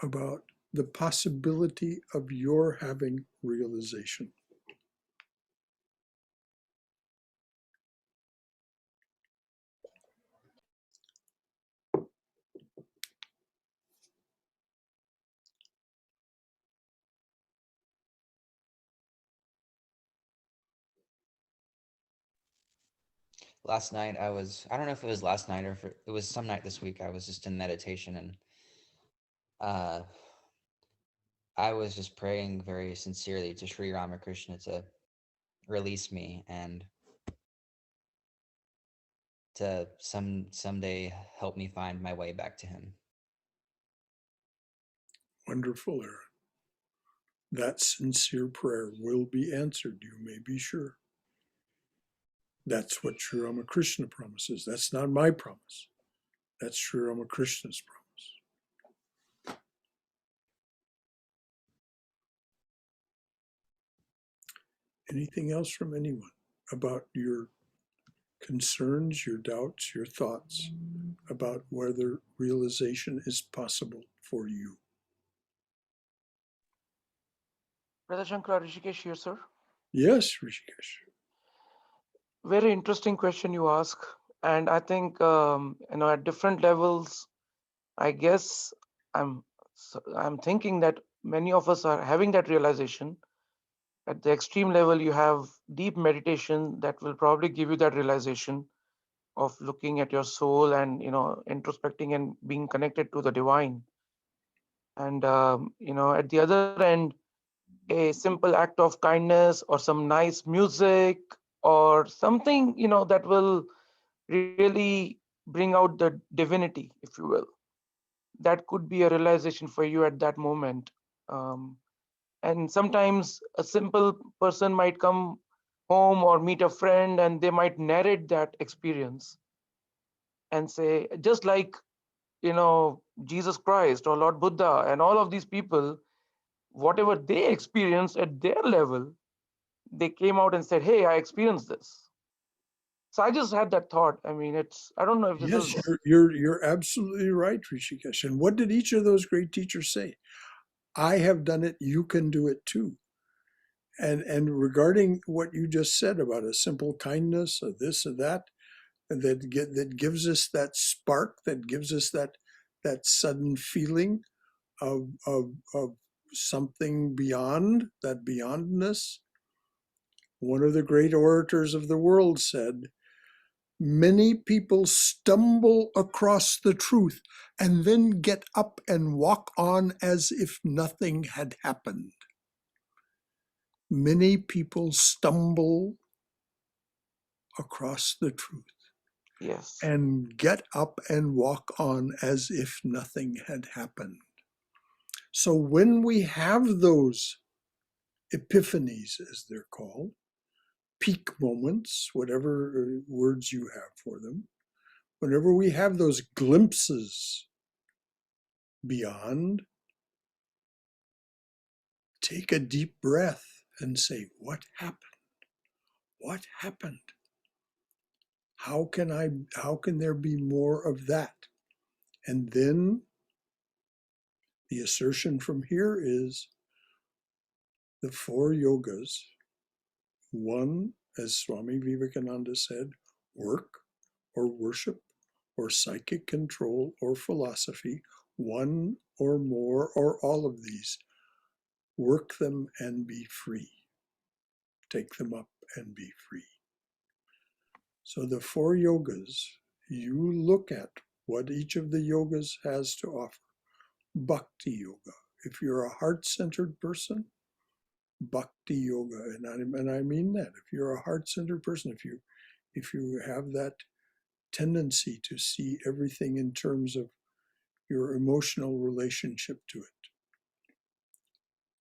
about the possibility of your having realization? Last night I don't know if it was last night or if it was some night this week, I was just in meditation, and I was just praying very sincerely to Sri Ramakrishna to release me and to someday help me find my way back to him. Wonderful, Aaron. That sincere prayer will be answered, you may be sure. That's what Sri Ramakrishna promises. That's not my promise. That's Sri Ramakrishna's promise. Anything else from anyone about your concerns, your doubts, your thoughts about whether realization is possible for you? Brother Shankara, Rishikesh here, sir. Yes, Rishikesh. Very interesting question you ask. And I think, at different levels, I guess I'm thinking that many of us are having that realization. At the extreme level, you have deep meditation that will probably give you that realization of looking at your soul and, introspecting and being connected to the divine. And, at the other end, a simple act of kindness or some nice music or something, that will really bring out the divinity, if you will. That could be a realization for you at that moment. And sometimes a simple person might come home or meet a friend and they might narrate that experience and say, just like, Jesus Christ or Lord Buddha and all of these people, whatever they experienced at their level, they came out and said, hey, I experienced this. So I just had that thought. I mean, I don't know if this Yes, is. you're absolutely right, Rishikesh. And what did each of those great teachers say? I have done it, you can do it too. And regarding what you just said about a simple kindness or this or that, that gives us that spark, that gives us that sudden feeling of something beyond, that beyondness. One of the great orators of the world said, many people stumble across the truth and then get up and walk on as if nothing had happened. Many people stumble across the truth Yes. and get up and walk on as if nothing had happened. So when we have those epiphanies, as they're called, peak moments, whatever words you have for them, whenever we have those glimpses beyond, take a deep breath and say, what happened? What happened? How can there be more of that? And then the assertion from here is the four yogas. One, as Swami Vivekananda said, work or worship or psychic control or philosophy, one or more or all of these. Work them and be free. Take them up and be free. So the 4 yogas, you look at what each of the yogas has to offer. Bhakti Yoga. If you're a heart-centered person, Bhakti Yoga, and I mean that. If you're a heart-centered person, if you have that tendency to see everything in terms of your emotional relationship to it,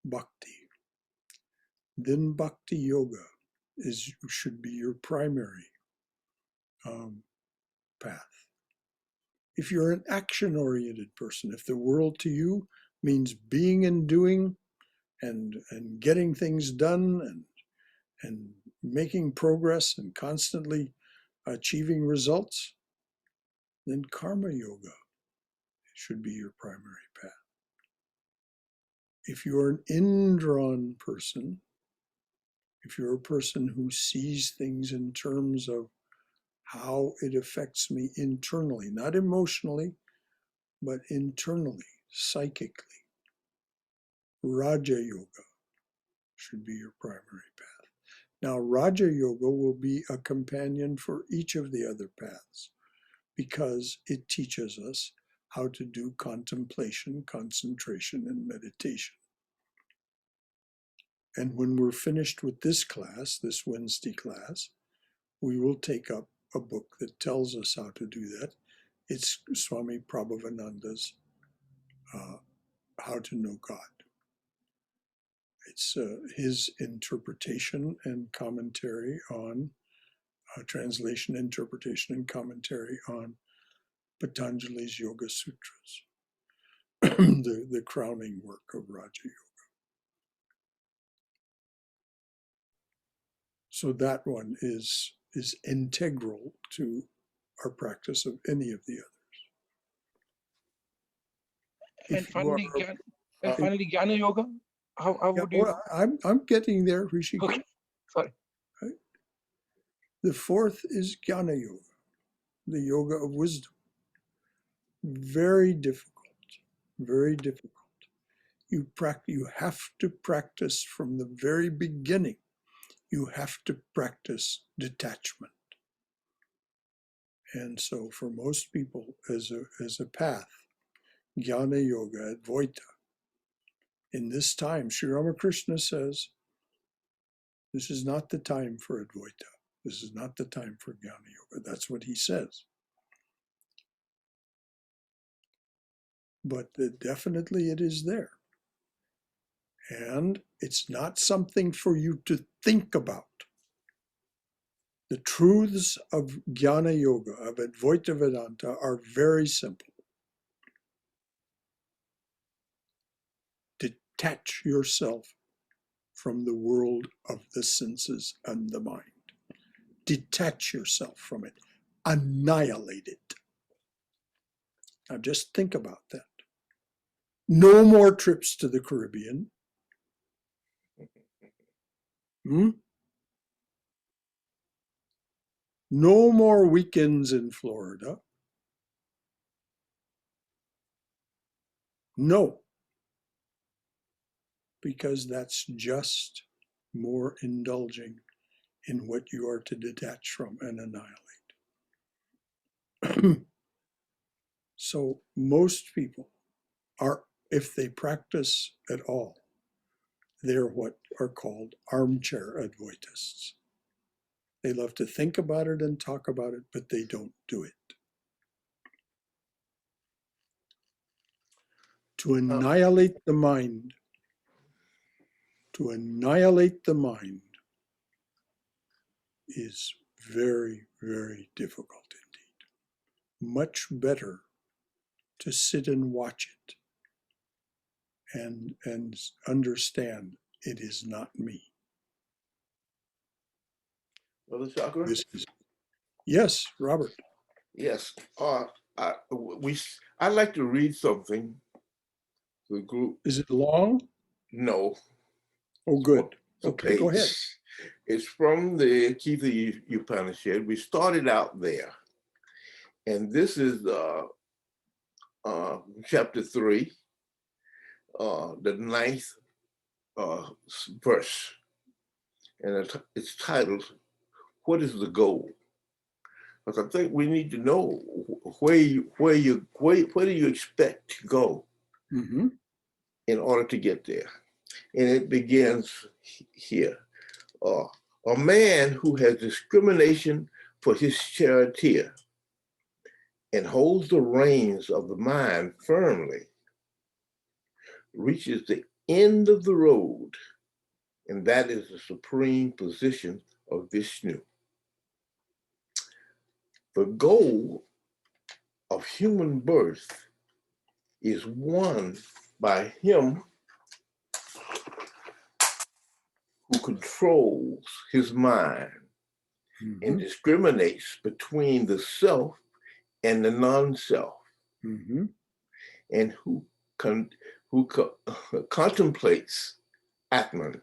Bhakti. Then Bhakti Yoga should be your primary path. If you're an action-oriented person, if the world to you means being and doing and getting things done and making progress and constantly achieving results, then Karma Yoga should be your primary path. If you're an indrawn person, if you're a person who sees things in terms of how it affects me internally, not emotionally, but internally, psychically, Raja Yoga should be your primary path. Now, Raja Yoga will be a companion for each of the other paths because it teaches us how to do contemplation, concentration, and meditation. And when we're finished with this class, this Wednesday class, we will take up a book that tells us how to do that. It's Swami Prabhavananda's How to Know God. It's his interpretation and commentary on, translation, interpretation, and commentary on Patanjali's Yoga Sutras, the crowning work of Raja Yoga. So that one is integral to our practice of any of the others. And finally, Gyana Yoga. How would you? Well, I'm getting there, Rishikesh. Okay, sorry. Right? The 4th is Gyana Yoga, the yoga of wisdom. Very difficult, very difficult. You have to practice from the very beginning. You have to practice detachment. And so for most people, as a path, Jnana Yoga, Advaita, in this time, Sri Ramakrishna says, this is not the time for Advaita. This is not the time for Jnana Yoga. That's what he says. But definitely it is there. And it's not something for you to think about. The truths of Jnana Yoga, of Advaita Vedanta, are very simple. Detach yourself from the world of the senses and the mind. Detach yourself from it. Annihilate it. Now just think about that. No more trips to the Caribbean. No more weekends in Florida. No. Because that's just more indulging in what you are to detach from and annihilate. So most people are, if they practice at all, they're what are called armchair Advaitists. They love to think about it and talk about it, but they don't do it. To annihilate the mind, is very, very difficult indeed. Much better to sit and watch it and understand it is not me. Brother Shankara? Yes, Robert. Yes. I'd like to read something to the group. Is it long? No. Oh, good. It's Okay, go ahead. It's from the Gita Upanishad. We started out there. And this is chapter 3, the 9th verse. and it's titled, "What is the Goal?" Because I think we need to know where do you expect to go in order to get there. And it begins here. A man who has discrimination for his charioteer and holds the reins of the mind firmly reaches the end of the road, and that is the supreme position of Vishnu. The goal of human birth is won by him who controls his mind and discriminates between the self and the non-self, and who contemplates Atman,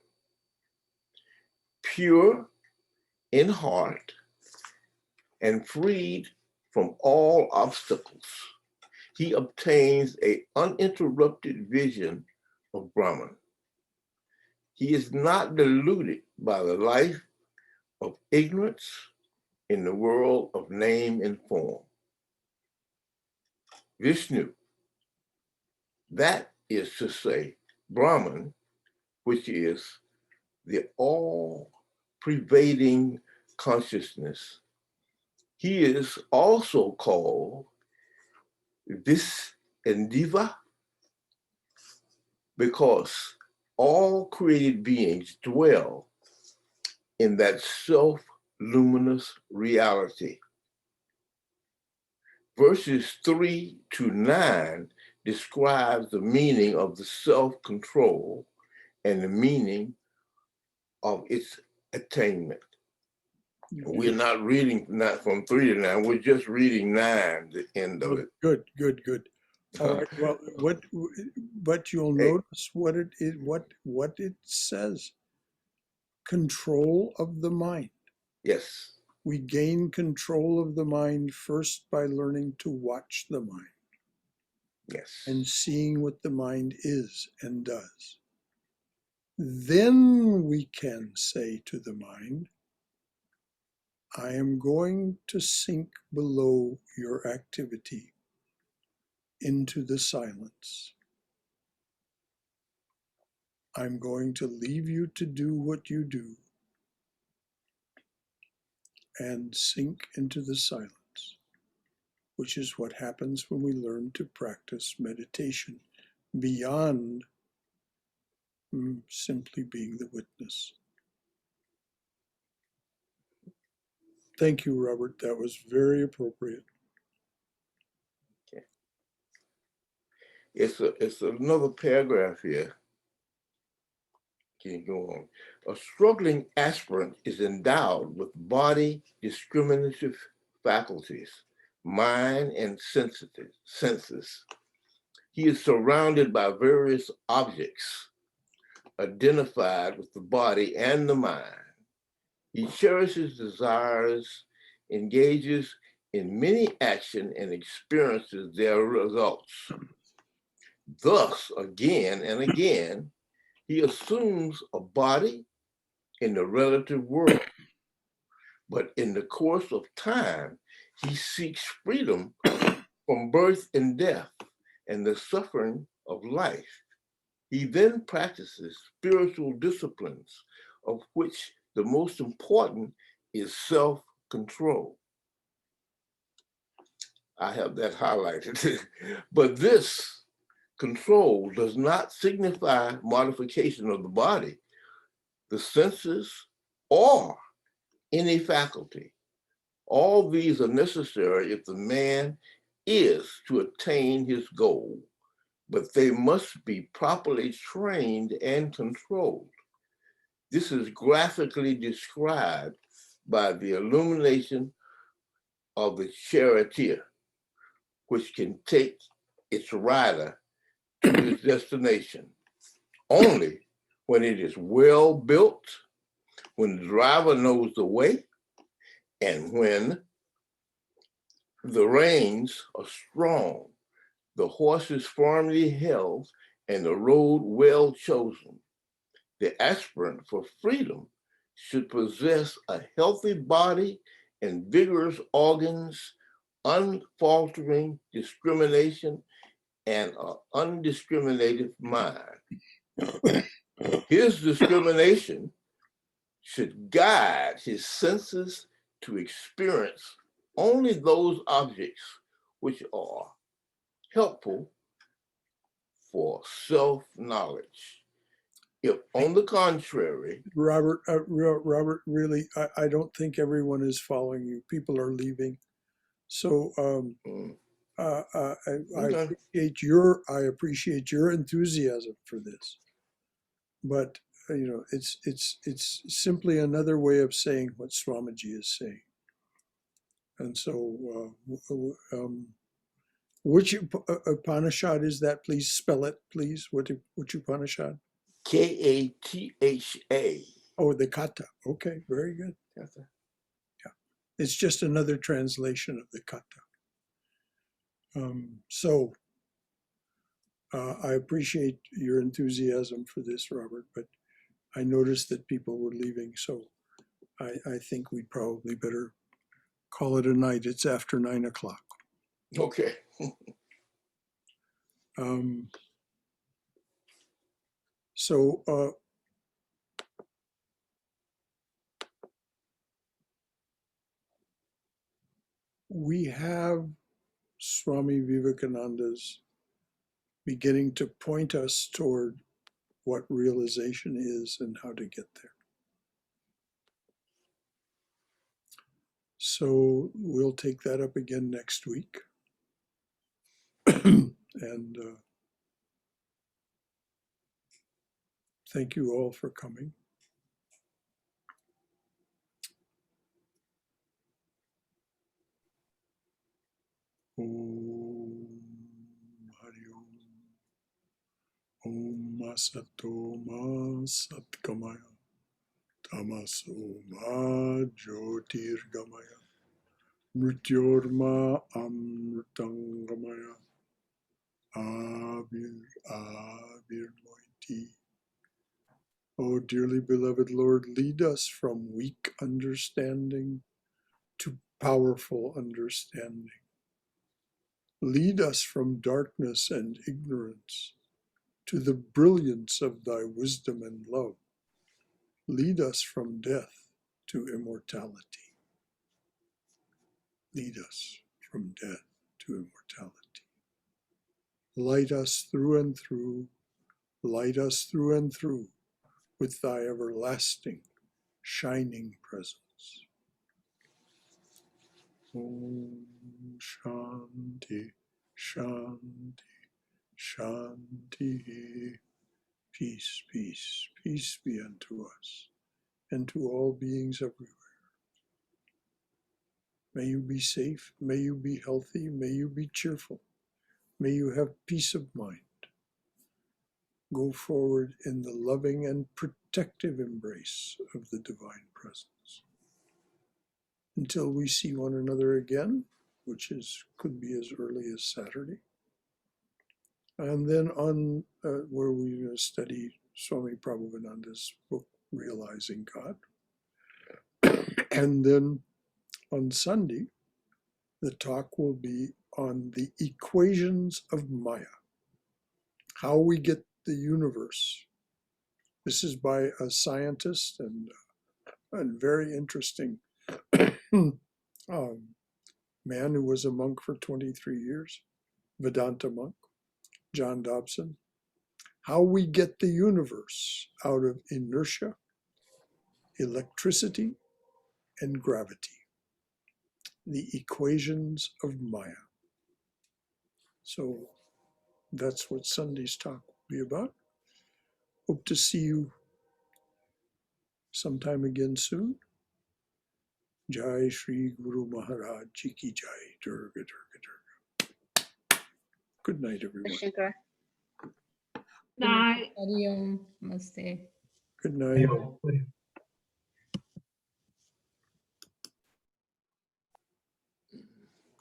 pure in heart and freed from all obstacles. He obtains an uninterrupted vision of Brahman. He is not deluded by the life of ignorance in the world of name and form. Vishnu, that is to say, Brahman, which is the all-pervading consciousness. He is also called Vishendiva because all created beings dwell in that self-luminous reality. Verses 3 to 9 describes the meaning of the self-control and the meaning of its attainment. We're not reading from 3 to 9, we're just reading 9, the end of it. Good. All right. Well, but you'll notice what it is, what it says. Control of the mind. Yes. We gain control of the mind first by learning to watch the mind. Yes. And seeing what the mind is and does. Then we can say to the mind, I am going to sink below your activity into the silence. I'm going to leave you to do what you do and sink into the silence, which is what happens when we learn to practice meditation beyond simply being the witness. Thank you, Robert. That was very appropriate. Okay. It's another paragraph here. Can you go on? A struggling aspirant is endowed with body discriminative faculties, mind and senses. He is surrounded by various objects identified with the body and the mind. He cherishes desires, engages in many action and experiences their results. Thus, again and again, he assumes a body in the relative world. But in the course of time, he seeks freedom from birth and death and the suffering of life. He then practices spiritual disciplines, of which the most important is self-control. I have that highlighted. But this control does not signify modification of the body, the senses, or any faculty. All these are necessary if the man is to attain his goal, but they must be properly trained and controlled. This is graphically described by the illumination of the charioteer, which can take its rider to his destination only when it is well built, when the driver knows the way, and when the reins are strong, the horse is firmly held, and the road well chosen. The aspirant for freedom should possess a healthy body and vigorous organs, unfaltering discrimination, and an undiscriminated mind. His discrimination should guide his senses to experience only those objects which are helpful for self-knowledge. If, on the contrary, Robert, Robert, really, I don't think everyone is following you. People are leaving. So okay. I appreciate your enthusiasm for this, but you know, it's simply another way of saying what Swamiji is saying. And so, which Upanishad is that? Please spell it, please. Which Upanishad? Katha. Oh, the Kata. Okay, very good. Katha. Yeah, it's just another translation of the Kata. So I appreciate your enthusiasm for this, Robert, but I noticed that people were leaving, so I think we'd probably better call it a night. It's after 9 o'clock. Okay. So we have Swami Vivekananda's beginning to point us toward what realization is and how to get there. So we'll take that up again next week. And thank you all for coming. Om Hari Om. Om Asato Ma Satkamaya. Tamaso Ma Jyotirgamaya. Mrityorma Amritangamaya. Abir Moiti. Oh, dearly beloved Lord, lead us from weak understanding to powerful understanding. Lead us from darkness and ignorance to the brilliance of thy wisdom and love. Lead us from death to immortality. Lead us from death to immortality. Light us through and through. Light us through and through with thy everlasting, shining presence. Om Shanti, Shanti, Shanti. Peace, peace, peace be unto us and to all beings everywhere. May you be safe, may you be healthy, may you be cheerful, may you have peace of mind. Go forward in the loving and protective embrace of the Divine Presence. Until we see one another again, which could be as early as Saturday. And then on where we're going to study Swami Prabhupananda's book, Realizing God. And then on Sunday, the talk will be on the equations of Maya, how we get the universe. This is by a scientist and very interesting man who was a monk for 23 years, Vedanta monk, John Dobson. How we get the universe out of inertia, electricity, and gravity. The equations of Maya. So that's what Sunday's talk will be about. Hope to see you sometime again soon. Jai Shri Guru Maharaj Ji Ki Jai. Durga, Durga, Durga. Good night, everyone. Shankara. Good night. Hari Om. Namaste. Good night. Yeah.